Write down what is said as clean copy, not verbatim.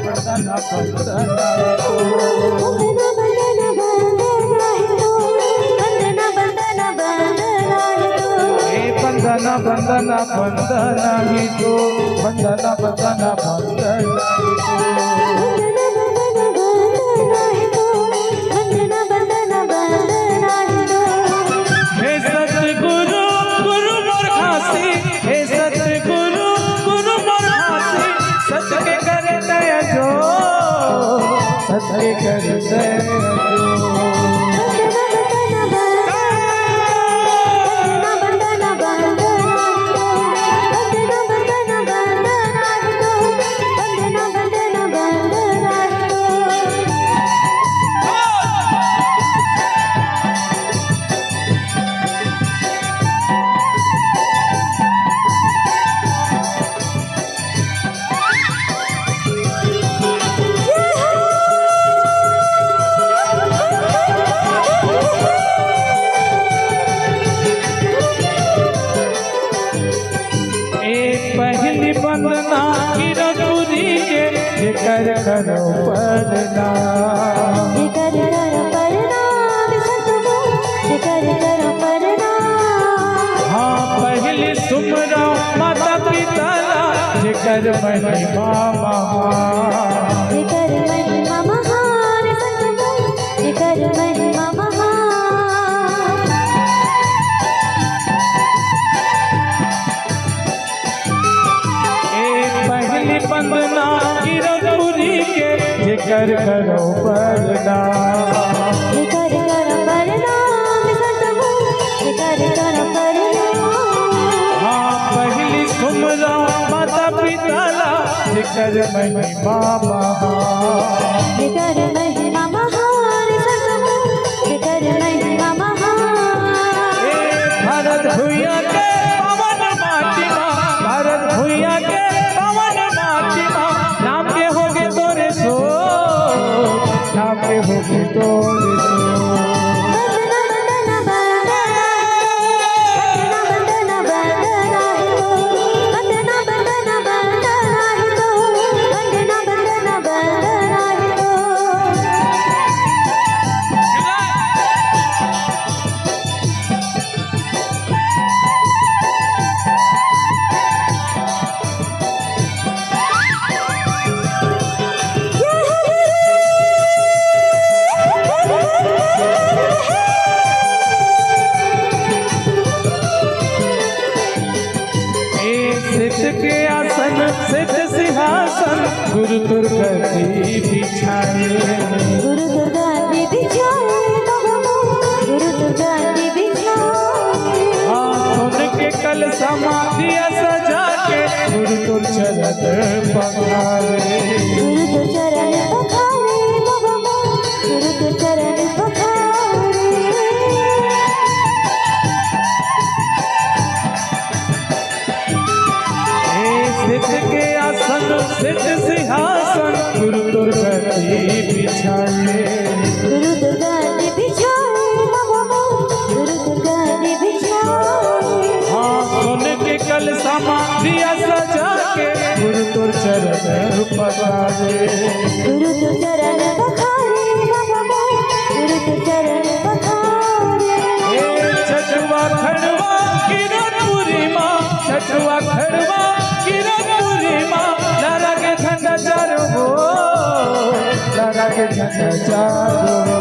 बंदना बंदना तो बंदना बंदना बंदना ही तो बंदना बंदना बंदना ही तो हे सतगुरु गुरु मोरखासी हे सतगुरु गुरु मोरखासी सत के कर दया जो सत के कर दया जो वंदना की रघुरी के कर करो पढ़ना कर करो पढ़ना हाँ पहले सुमरा माता पिता जिकर महिमा महान जिकर महिमा महान जिकर महिमा महान वंदना की रघुरी के जिकर करो पढ़ना जिकर करो पढ़ना जिकर करो पढ़ना हाँ पहली सुमरा माता पिता जिकर महिमा महान जिकर महिमा महान जिकर महिमा महान भारत भूया के पवन माटी भारत भूया के नाम के होगे तोरे सो नाम के होगे तोरे सो के आसन सिद्ध सिंहासन गुरु दुर्गति बिछाए गुरु दुर्गति बिछाए गुरु दुर्गति बिछाए सुन के कल समाधि सजा के गुरु तुर चरण पखारे गुरु तुर चरण पखारे गुरु तुर चरण पखारे सिद्ध के आसन सिद्ध सिंहासन गुरु दुर्गति बिछाए गुरु दुर्गति बिछाए गुरु दुर्गति बिछाए हाँ सुन के कल समाधि सजा के गुरु तुर चरण पखारे गुरु तुर चरण पखारे गुरु तुर चरण पखारे छठवा खड़वा किरणपुरी माँ छठवा खड़वा किरणपुरी माँ लड़ा के झंडा चारो हो लड़ा के झंडा चारो